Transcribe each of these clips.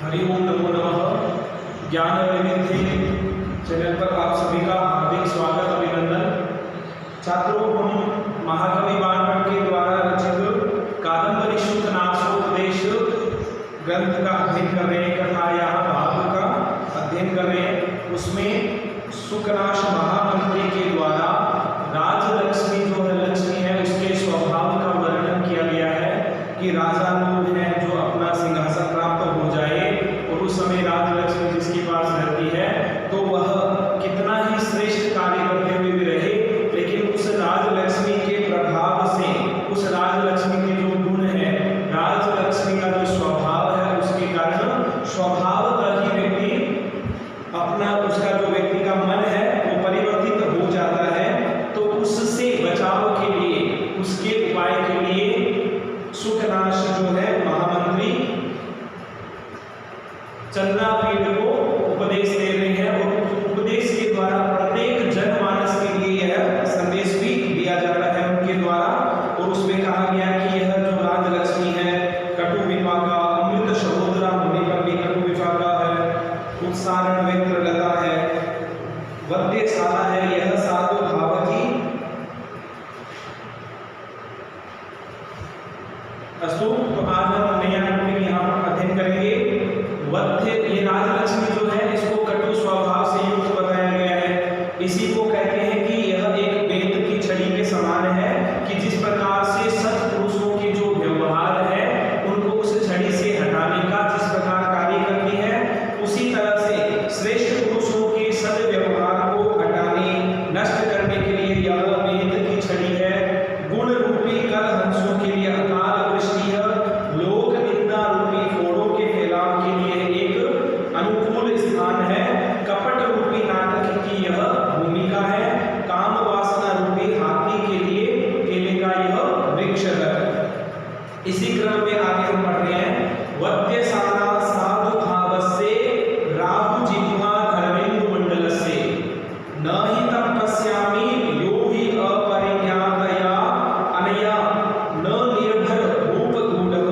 हरि ओम नमो नमः। ज्ञान वैविध्य चैनल पर आप सभी का हार्दिक स्वागत अभिनंदन। छात्रों, हम महाकवि बाणभट्ट के द्वारा रचित कादंबरी शुकनाशोपदेश ग्रंथ का अध्ययन कर रहे हैं, कथा या भाग का अध्ययन कर रहे हैं। उसमें शुकनाश महामंत्री के द्वारा राजलक्ष्मी जो है लक्ष्मी है उसके स्वभाव का वर्णन किया गया है कि राजा लोग हैं जो अपना सिंहासन प्राप्त हो जाए और उस समय राजलक्ष्मी जिसके पास रहती है तो वह कितना ही श्रेष्ठ कार्य करते हुए भी रहे, लेकिन उस राजलक्ष्मी के प्रभाव से, उस राजलक्ष्मी के जो गुण है, राजलक्ष्मी का जो स्वभाव है उसके कारण स्वभावतः ही व्यक्ति अपना, उसका जो व्यक्ति का मन है वो परिवर्तित हो जाता है। तो उससे बचाव के लिए, उसके उपाय के लिए शुकनाश जो है महामंत्री चंद्रापीठ को उपदेश दे रहे हैं और उपदेश के द्वारा प्रत्येक जनमानस के लिए यह संदेश भी दिया जाता है उनके द्वारा। और उसमें कहा गया कि यह जो राजलक्ष्मी है कटु विपाका, अमृत सहोदरा होने पर भी कटु विपाका है, उत्सारण वेत्र लता है, वद्यशाला है, यह साधु भाव की अस्तु। तो आज हम नया टॉपिक यहाँ पर अध्ययन करेंगे। वध्य, ये राजलक्ष्मी जो है इसको कटु स्वभाव से युक्त बताया गया है। इसी को कहते हैं कि यह एक बेत की छड़ी के समान है कि जिस प्रकार से सत्पुरुषों के जो व्यवहार है उनको उस छड़ी से हटाने का जिस प्रकार कार्य करती है, उसी तरह से श्रेष्ठ पुरुषों के सद्व्यवहार को हटाने, नष्ट करने के लिए यह बेत की छड़ी है। गुण रूपी कल हंसों के लिए अकाल वृष्टि है, लोक निंदा रूपी फोड़ों के फैलाव के लिए एक अनुकूल स्थान है, कपट रूपी नाटक की यह भूमिका है, काम वासना रूपी हाथी के लिए केले का यह वृक्ष है। इसी क्रम में आगे हम पढ़ रहे हैं। वद्यशाला साधु भावस्य राहु जिह्वा धर्मेन्दु मंडलस्य न हि तं पश्यामि यो हि अपरिज्ञातया अनया न निर्भर रूप गूढ़ः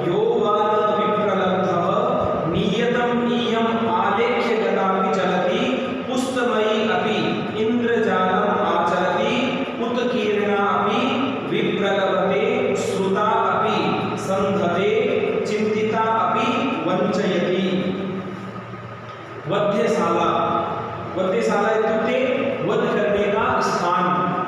यो वा न विप्रलब्धः नियतम् इयम् आलेख्य गदापि चलति पुस्तमयी अपि इंद्रजालम् आचरति उत्कीर्णा अपि विप्रलभते श्रुता अपि संधते चिंतिता अपि वंचयति। वध्यशाला, वध्यशाला इत्युक्ते वध करने का स्थान,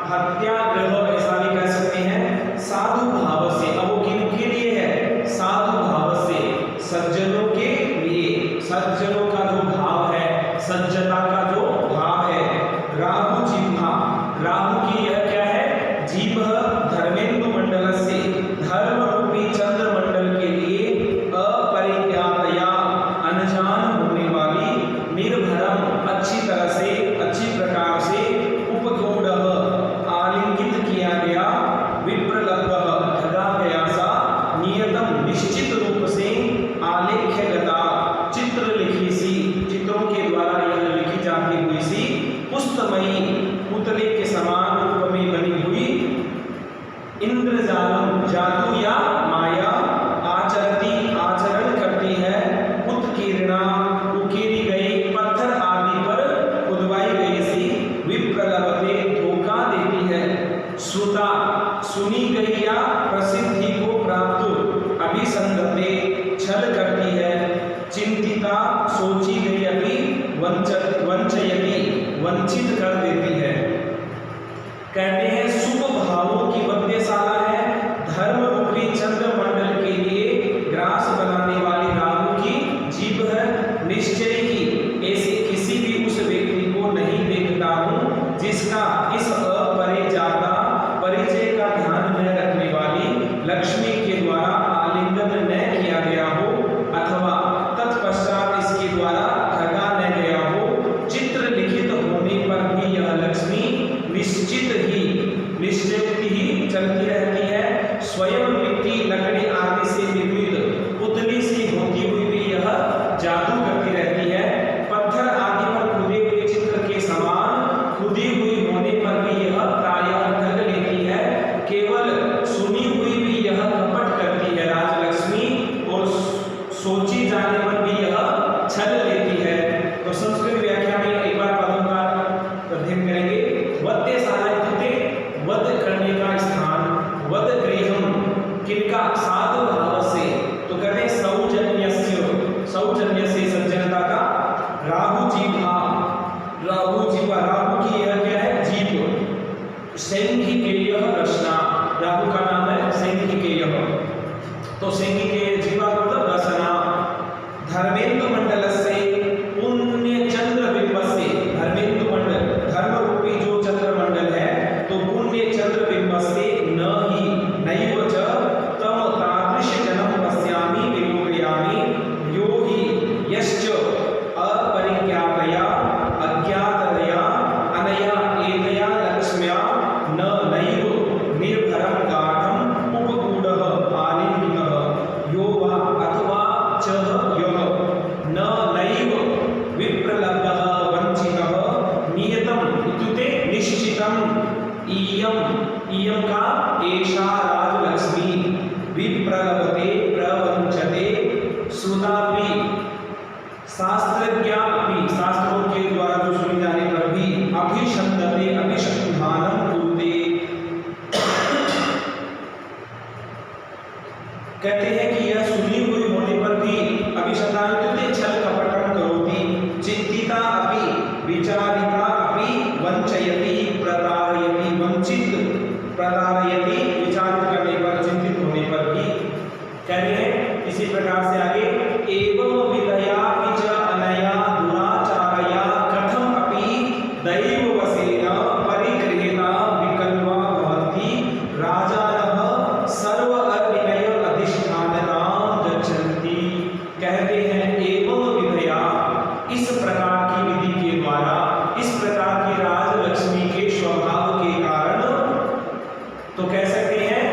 हत्यागृह ऐसा भी कह सकते हैं। साधु भाव से, अब वो किनके लिए है? साधु भाव से, सज्जनों के लिए, सज्जनों का जो भाव है, सज्जता का जो भाव है। राहु जिह्वा, राहु की यह क्या है? जीभ, धर्मेन्दु मंडल से, धर्म रूपी चंद्र मंडल के लिए अपरिज्ञातया, अनजान होने वाली, निर्भरम, अच्छी तरह से, अच्छी प्रकार से, उपगूढ़, आलिंगित किया गया, विप्रलब्ध, ठगा गया सा, नियतम, निश्चित रूप से, आलेख्य गता, चित्र लिखी सी, चित्रों के द्वारा यह लिखी जाती हुई सी, पुस्तमयी, पुतले के समान रूप में बनी हुई, इंद्रजालम, जादू या माया, आचरती, आचरण करती है, उत्कीर्णा, उकेरी गई, पत्थर आदि पर खुदवाई गई सी, विप्रलभते, धोखा देती है, श्रुता, सुनी गई या प्रसिद्धि को प्राप्त, अभिसंधते, छल करती है, चिंतिता, सोची गई अभी, वंचयति, वंचित कर देती है। कहते हैं शुभ भावों की वध्यशाला है, धर्म रूपी चंद्र मंडल के लिए ग्रास बनाने वाली राहु की जीभ है। निश्चय ही ऐसे किसी भी उस व्यक्ति को नहीं देखता हूँ जिसका इस अपरिजाता परिचय का ध्यान न रखने वाली लक्ष्मी के द्वारा आलिंगन न किया गया हो अथवा तत्पश्चात इसके द्वारा ठगा न गया हो। चित्र लिखित होने पर भी यह लक्ष्मी निश्चित ही, निश्चित ही चलती रहती है। स्वयं मिट्टी, लकड़ी आदि से विविध पुतली सी होती हुई भी यह जादू करती रहती है। पत्थर आदि पर खुदे हुए चित्र के समान खुदी हुई होने पर भी यह प्रायः ठग लेती है। केवल सुनी हुई भी यह कपट करती है राजलक्ष्मी, और सोची जाने पर भी एषा राजलक्ष्मी विप्रलभते प्रवंचते श्रुतापि शास्त्रज्ञा अपि शास्त्रों के द्वारा जो सुनी जाने पर भी अभिषंदते अभिषंधानम कुरुते कहते हैं कि यह सुनी हुई होने पर भी अभिषंधान छल कपटम करोति चिंतिता अपि विचारिता अपि वंचयति प्रतारयति वंचित प्रतारयति विचारित करने पर चिंतित होने पर भी कह रहे हैं। इसी प्रकार से आगे एवं विदया च अनया दुराचारया कथम अपि दैव वसेन परिगृहीता विकल्पा भवन्ति राजानः सर्व अविनय अधिष्ठानतां गच्छन्ति। कहते हैं एवं विदया इस प्रकार की विधि के द्वारा इस प्रकार की राजलक्ष्मी के स्वभाव के कारण तो कह सकते हैं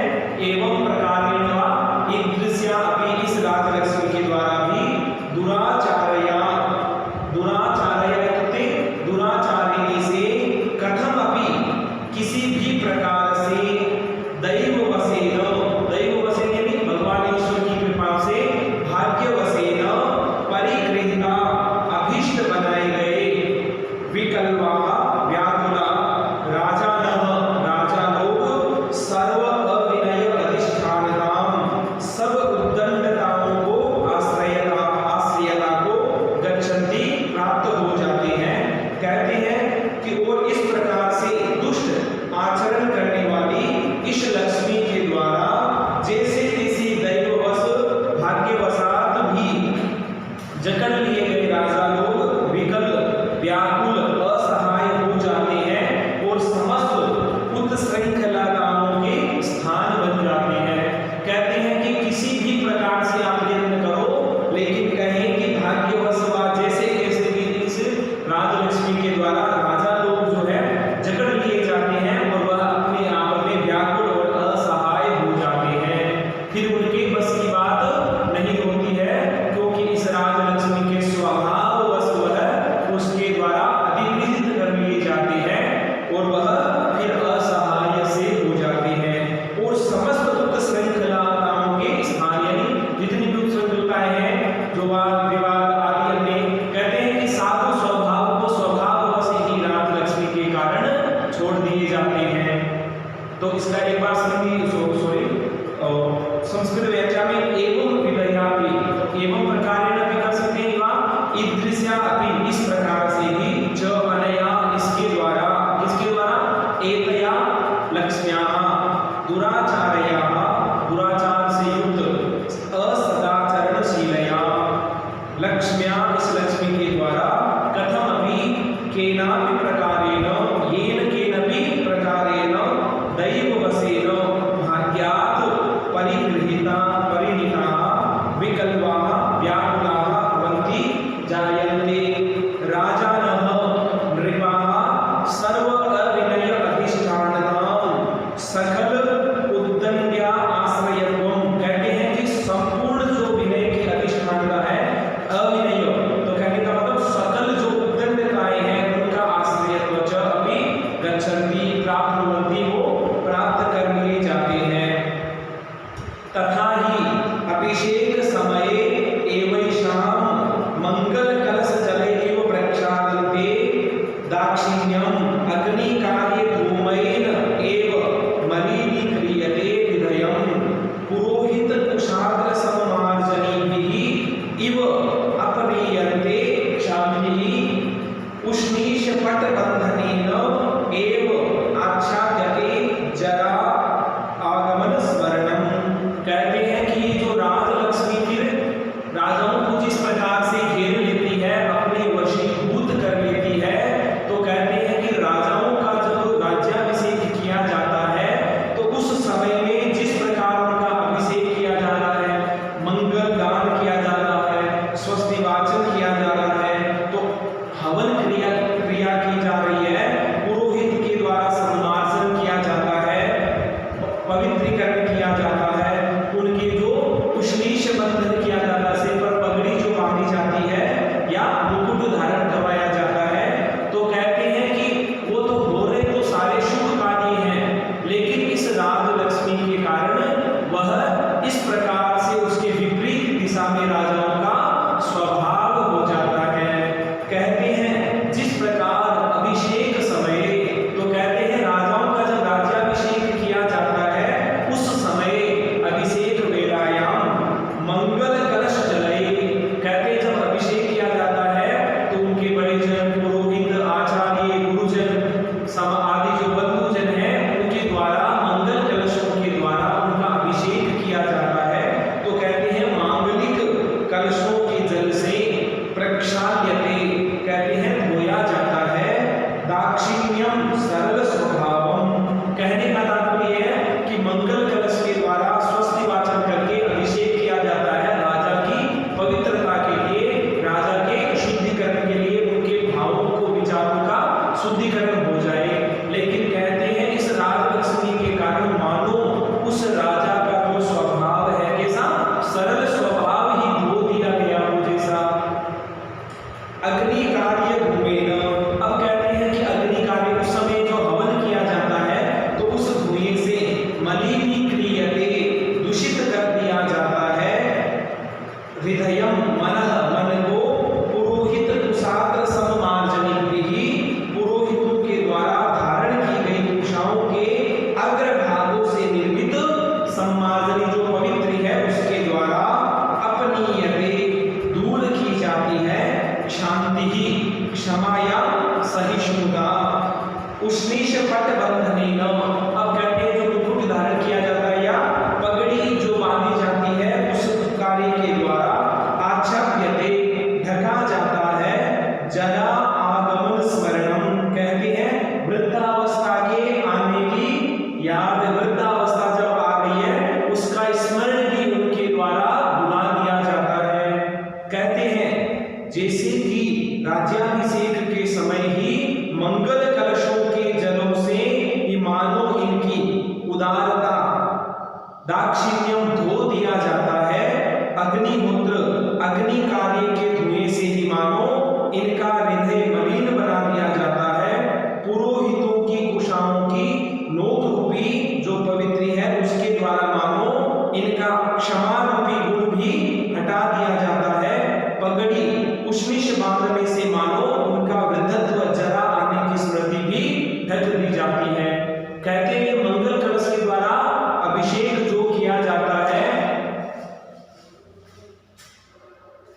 एवं प्रकारेण वा ईदृश्या अपि इस राजलक्ष्मी के द्वारा भी दुराचारया दुराचारिणी से कथम अपि किसी भी प्रकार से दैव वसेन यानी भगवान ईश्वर की कृपा से भाग्य वसेन परिगृहीता अभीष्ट बनाए गए विकल्पा व्याकुला राजा लोग सर्व अविनय अधिष्ठानताम सब उद्दंडताओं को आश्रयता को गच्छन्ति प्राप्त हो जाते हैं। कहते हैं कि और इस प्रकार से दुष्ट आचरण करने वाली इस लक्ष्मी के द्वारा जैसे किसी दैववश भाग्यवशात भी जकड़ लिए गए राजा लोग विकल व्याकुल असहाय हो जाते हैं और समस्त उत्श्रृंखलाओं के स्थान बन जाते हैं। कहते हैं कि किसी भी प्रकार से आप यत्न करो लेकिन कहें कि भाग्यवश जैसे कैसे भी इस राजलक्ष्मी के द्वारा राजा लोग जो है जकड़ लिए जाते हैं और वह अपने आप में व्याकुल और असहाय हो जाते हैं। फिर उनके बस की बात नहीं होती है क्योंकि इस राजलक्ष्मी के स्वभाव वश वह उसके द्वारा अधिगृहित कर लिए जाते हैं और वह फिर असहाय से हो जाते हैं और समस्त श्रृंखलाओं के स्थान यानी जितनी भी श्रृंखलाएं हैं जो वाद विवाद आदि अन्य कहते हैं कि साधु स्वभाव को स्वभाव वश ही राजलक्ष्मी के कारण छोड़ दिए जाते हैं। तो इसका एक बार संस्कृत व्याख्या में एवं विदयापि एवं प्रकारेण भी कर सकते हैं वा ईदृश्या अपि इस प्रकार से भी च अनया इसके द्वारा किसके द्वारा एतया लक्ष्म्याः दुराचारयाः दुराचार से युक्त असदाचरणशीलया लक्ष्म्या इस लक्ष्मी के द्वारा कथम अपि केनापि प्रकारेण येन केनपि प्रकारेण दैववशेन भाग्यात् परिणीताः विकल्पाः व्याकुलाः भवन्ति जायन्ते राजानः नृपाः सर्व अविनय अधिष्ठानतां सकल उद्दंड्य दाक्षिण्यम धो दिया जाता है, अग्निहोत्र अग्नि कार्य के धुएं से ही मानो इनका हृदय मलिन बना दिया जाता है, पुरोहितों की कुशाओं की नोक रूपी जो पवित्री है उसके द्वारा मानो इनका क्षमा रूपी गुण भी हटा दिया जाता है, पगड़ी उष्णिश बांधने से मानो उनका वृद्धत्व जरा आने की स्मृति भी ढक दी जाती है। कहते हैं मंगल कलश के द्वारा अभिषेक जो किया जाता है,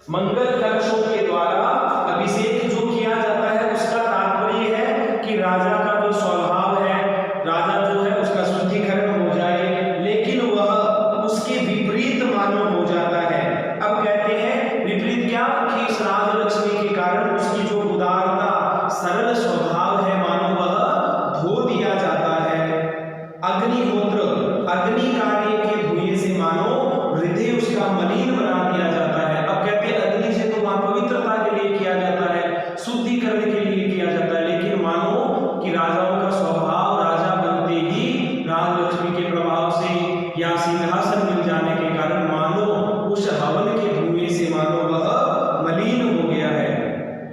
मंगल कलशों के द्वारा अभिषेक जो किया जाता है उसका तात्पर्य है कि राजा का जो स्वभाव है, राजा जो है उसका शुद्धिकरण हो जाए, लेकिन वह उसके विपरीत मानो हो जाता है। अब कहते हैं विपरीत क्या कि इस राजलक्ष्मी के कारण उसकी जो उदारता सरल स्वभाव है मानो वह धो दिया जाता है। अग्निहोत्र अग्नि कार्य के धुएं से मानो हृदय उसका मलिन बना दिया जाता है। अब कहते हैं अग्नि से तो वहां पवित्रता के लिए किया जाता है, शुद्धिकरण के लिए किया जाता है, लेकिन मानो कि राजाओं का स्वभाव राजा बनते ही राजलक्ष्मी के प्रभाव से या सिंहासन मिल जाने के कारण मानो उस हवन के धुएं से मानो वह मलिन हो गया है।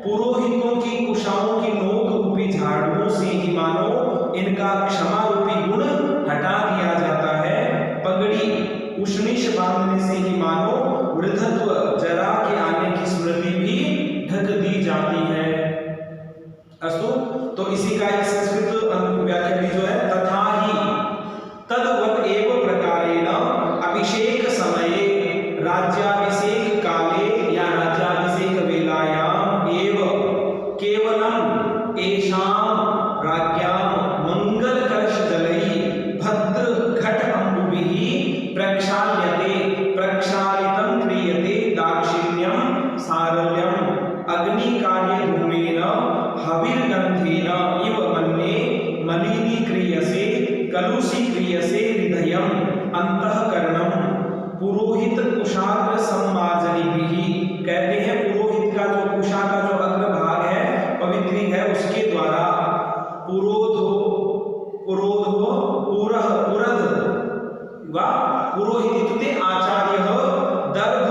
पुरोहितों की कुशाओं की नोक रूपी झाड़ुओं से ही मानो इनका क्षमा रूपी गुण हटा दिया जाता है, पगड़ी उष्णिश बांधने से ही मानो वृद्धत्व जरा के आने की स्मृति भी ढक दी जाती है। अस्तु, तो इसी का एक संस्कृत व्याख्या भी जो है, तथा ही तद्वत् एव प्रकारेण अभिषेक समये राज्याभिषेक काले या राज्याभिषेक वेलायाम एव केवलम एषां राज्ञां मंगल कलश जलैः भद्र घट अम्बुभिः प्रक्षाल्यते प्रक्षालितं क्रियते दाक्षिण्यं सारल्यं अग्नि कार्य धूमेन हविर्गन्धेन इव मन्ये मलिनी क्रियसे कलुषी क्रियसे हृदयं अंतःकरणं पुरोहित कुशाग्र संमार्जनीभिः। कहते हैं पुरोहित का जो कुशा का जो अग्रभाग है पवित्री है उसके द्वारा पुरोधो पुरोधो पुरह पुरध वा पुरोहितित्वे आचार्यः दर्भ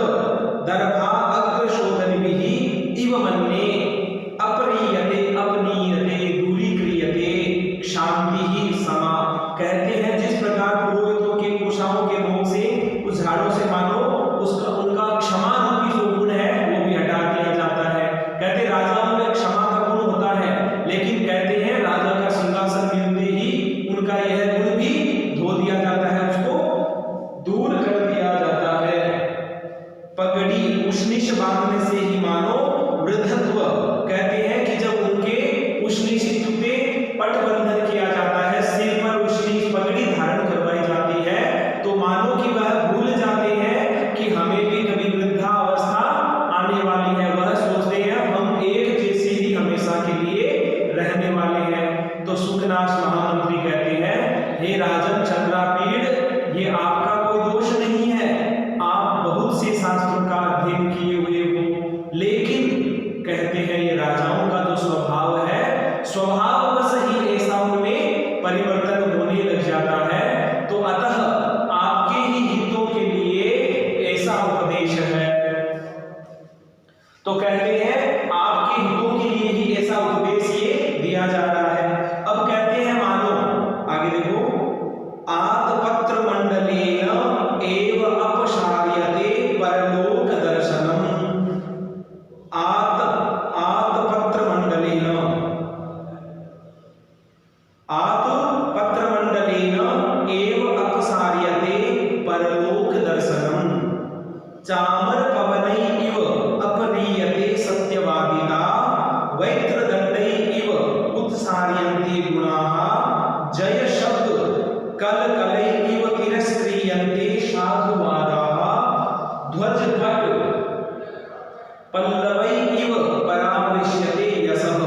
दर्भा अग्रशोधनिभिः इव मन्ये अपरीयते अपनीयते दूरीक्रियते क्षान्तिः समा। कहते हैं जिस प्रकार पुरोहितों के कुशाओं के मुख से उस झाड़ों से मानो उसका उनका क्षमा रूपी जो गुण है वो भी हटा दिया जाता है। कहते राजाओं में क्षमा का गुण होता है, लेकिन कहते हैं राजा का सिंहासन मिलते ही उनका यह गुण भी धो दिया जाता है, उसको दूर कर दिया जाता है। पगड़ी उष्णिश बांधने से ही मानो वृद्धत्व। कहते हैं कि जब उनके उष्णिशित पे पटबंधन किया जाता है, सिर पर उष्णिश पगड़ी धारण करवाई जाती है, तो मानो कि वह भूल जाते हैं कि हमें भी कभी वृद्धावस्था आने वाली है। वह सोचते हैं हम एक जैसे ही हमेशा के लिए रहने वाले हैं। तो सुखनाथ महामंत्री कहते हैं हे राजन चंद्रापीड़, ये आपका कोई दोष नहीं है, आप बहुत से शास्त्रों का अध्ययन किए हुए हो, लेकिन कहते हैं ये राजाओं का जो स्वभाव है स्वभाववश ही ऐसा उनमें परिवर्तन होने लग जाता है। तो अतः आपके ही हितों के लिए ऐसा उपदेश है। तो कहते हैं आपके हितों के लिए ही ऐसा उपदेश ये दिया जा रहा है। अब कहते हैं मानो आगे देखो, आतपत्र मंडलेन एव अपशार्यते परलोक दर्शनम। आतपत्र मंडलेन एव अपसार्यते परलोक दर्शनम। चामर पवनै इव अपरीयते सत्यवादिता। वैत्रदण्डै इव उत्सार्यन्ते गुणाः। जय शब्द कलकलै इव तिरस्क्रियन्ते साधुवादाः। ध्वजपट पल्लवै इव परामृश्यते यशः।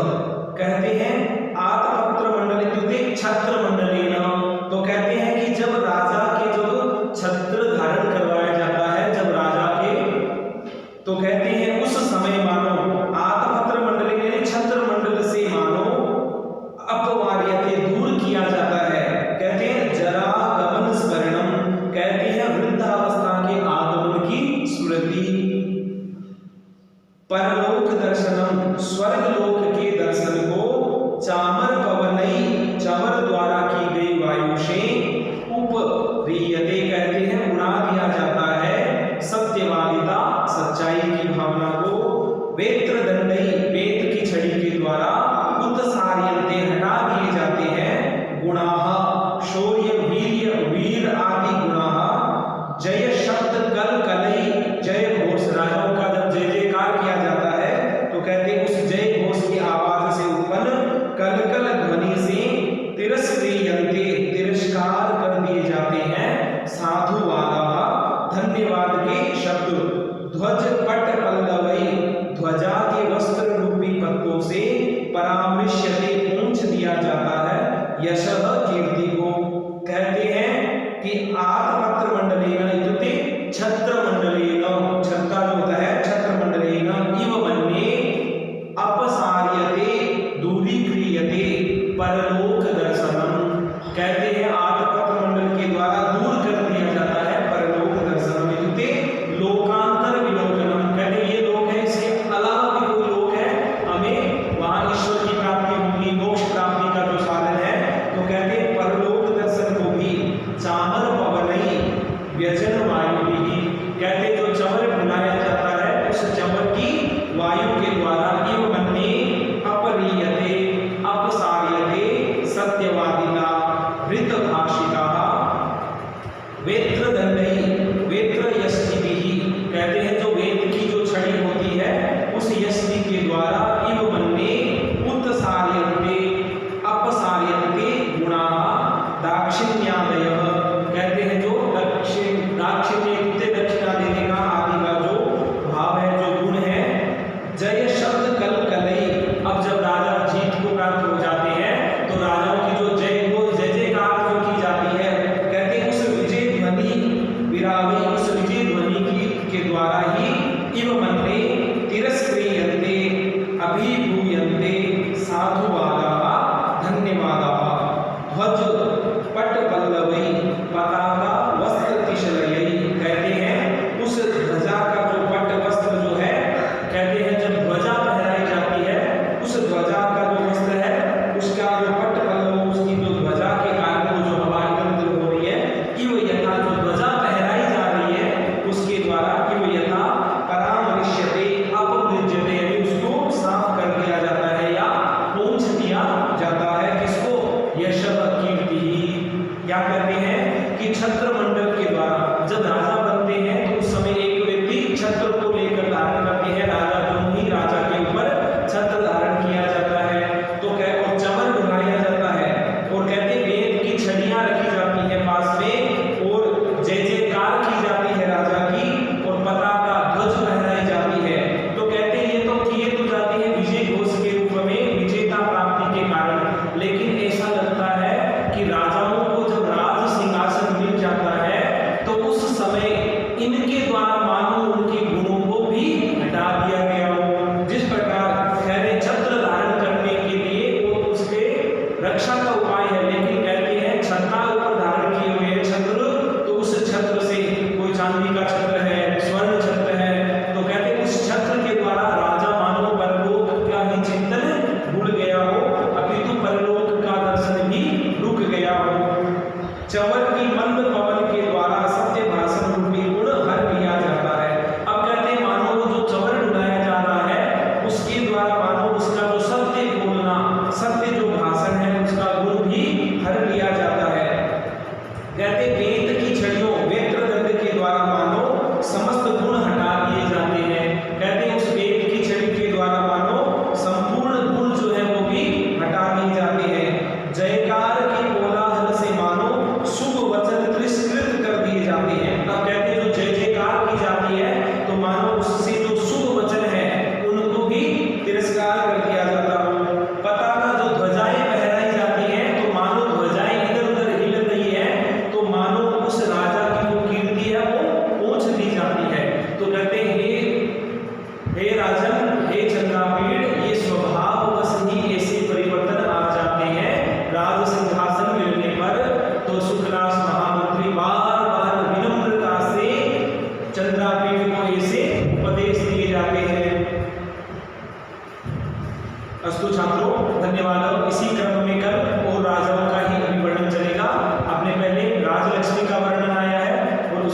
कहते हैं आतपत्र मंडल इत्युक्ते छत्र मंडलेन। तो कहते हैं कि जब राजा के जो छत्र धारण करवाया जाता है, जब राजा के परलोक दर्शनम, स्वर्ग लोक के दर्शन को चामर पवनई, चमर द्वारा की गई वायु से उपरीयते कहते हैं उड़ा दिया जाता है, सत्यवादिता सच्चाई की भावना को, वेत्र दंडई वेद की छड़ी के द्वारा उत्सार्यन्ते हटा दिए जाते हैं, गुणाः शौर्य वीर्य वीर आदि गुणाः, जय शब्द कल कलई जय घोष, राजाओं का जब जय जयकार किया जाता है तो कहते हैं उस जय घोष की आवाज से उत्पन्न कल कल ध्वनि से तिरस्क्रियन्ते तिरस्कार कर दिए जाते हैं, साधुवादाः धन्यवाद के शब्द, ध्वज पट पल्लवई ध्वजा के वस्त्र रूपी पत्तों से परामृश्यते पूंछ दिया जाता है, यशः कीर्ति को, कहते हैं कि आत्मपत्र मंडलेन इत्युक्ते छत्र मंडलेन, छत्ता जो होता है छत्र मंडलेन इव मन्ये अपसार्यते दूरीक्रियते परलोक दर्शनम, कहते हैं आत्मपत्र मंडल के द्वारा दूर कर दिया जाता है परलोक दर्शनम इत्युक्ते लोकांतर विलोकनम, कहते हैं ये लोक है, इसके अलावा भी कोई लोक है, हमें वहां ईश्वर की प्राप्ति होगी, मोक्ष प्राप्ति का जो साधन है, तो कहते हैं परलोक दर्शन को भी चामर पवनई व्यजन वायु भी, कहते जो चमर बुलाया जाता है उस चमर की वायु के द्वारा इव मन्ये अपरीयते अपसार्यते सत्यवादिता वृतभाषिता वेत्र दंडई वेत्र यष्टिभिः, कहते हैं जो वेद की जो छड़ी होती है उस यष्टि के द्वारा इव मन्ये उत्सार्यन्ते अपसार्यन्ते गुणाः दाक्षिण्यादयः, कहते हैं जो दाक्षिण्य दक्षिणा देने का आदि का जो भाव है जो गुण है, जय शब्द कल कलई, अब जब राजा जीत को प्राप्त हो जाते हैं तो राजाओं की जो जय को जय जयकार जो की जाती है, कहते हैं उस विजय ध्वनि विरावी उस विजय ध्वनि की के द्वारा ही इव मन्ये तिरस्क्रियन्ते अभिभूयन्ते साधुवादाः धन्यवादाः, ध्वज पट पल्लवई पताका वस्त्र तिशलयई, कहते हैं उस ध्वजा का जो पट वस्त्र जो है, कहते हैं जब ध्वजा फहराई जाती है उस ध्वजा का जो वस्त्र है उसका जो पट पल्लव उसकी जो ध्वजा के कारण जो हवा इधर हो रही है कि वो यथा जो ध्वजा फहराई जा रही है उसके द्वारा कि वो यथा परामृश्यते अपमृज्यते, यानी उसको साफ कर दिया जाता है या पूंछ दिया जाता है, किसको यशः कीर्ति, क्या कहते हैं कि छत्र मंडल के द्वारा जब राजा बनते हैं तो उस समय एक व्यक्ति छत्र को लेकर धारण करते हैं, राजा जो ही राजा के ऊपर छत्र धारण किया जाता है, तो और चमर ढुलाया जाता है और कहते हैं वेद की छड़ियां रखी जाती है पास में और जय जयकार की जाती है राजा की और पताका ध्वज फहराई जाती है, तो कहते हैं ये तो किए तो जाती है विजय घोष के रूप में विजेता प्राप्ति के कारण, लेकिन ऐसा लगता है कि राजाओं को जब राज सिंहासन मिल जाता है तो उस समय इनके द्वारा मानो उनके गुणों को भी हटा दिया गया हो, जिस प्रकार खैर छत्र धारण करने के लिए वो उसके रक्षा का उपाय है, लेकिन कहते हैं छत्ता ऊपर धारण किए हुए छत्र, तो उस छत्र से कोई चांदी का छत्र है स्वर्ण छत्र है, तो कहते हैं उस छत्र के द्वारा राजा मानो परलोक का ही चिंतन भूल गया हो, अपितु परलोक का दर्शन भी रुक गया हो, चवर की मंद पवन के द्वारा सत्य भाषण रूपी गुण हर लिया जाए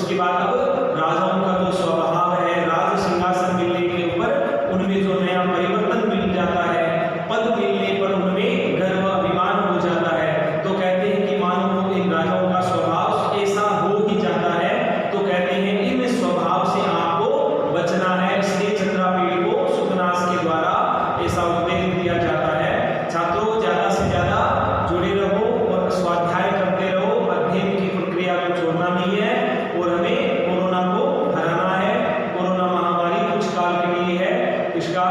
उसके बाद अब राजाओं का जो स्वभाव है, राज सिंहासन मिलने के ऊपर उनमें जो नया परिवर्तन मिल जाता है, पद मिलने पर उनमें गर्व अभिमान हो जाता है। तो कहते हैं कि मानो इन राजाओं का स्वभाव ऐसा हो ही जाता है, तो कहते हैं इन स्वभाव से आपको बचना है। इसलिए चंद्रापीढ़ी को सुखनास के द्वारा ऐसा उपदेश दिया जाता है। छात्रों, ज्यादा से ज्यादा जुड़े रहो और स्वाध्याय करते रहो, अध्ययन की प्रक्रिया को छोड़ना नहीं है और हमें कोरोना को हराना है। कोरोना महामारी कुछ काल के लिए है, इसका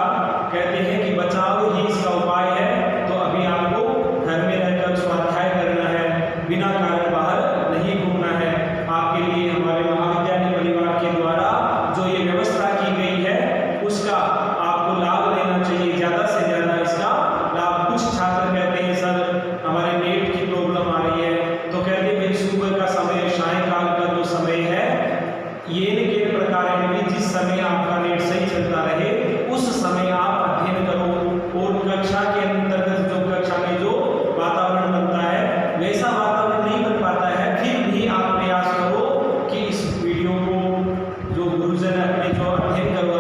कहते हैं कि बचाव ही इसका उपाय है। तो अभी आपको घर में रहकर स्वाध्याय करना है, बिना कारण बाहर नहीं घूमना है। आपके लिए हमारे महाविद्यालय परिवार के द्वारा जो ये व्यवस्था की गई है उसका आपको लाभ लेना चाहिए, ज्यादा से ज्यादा इसका लाभ। कुछ छात्र कहते हैं सर हमारे नेट की प्रॉब्लम आ रही है, तो कहते हैं भाई सुबह का समय, सायंकाल का जो समय है, ये के प्रकार है जिस समय आपका नेट सही चलता रहे उस समय आप अध्ययन करो। और कक्षा के अंतर्गत जो कक्षा में जो वातावरण बनता है वैसा वातावरण नहीं बन पाता है, फिर भी आप प्रयास करो कि इस वीडियो को जो गुरुजन अपने जो अध्ययन करो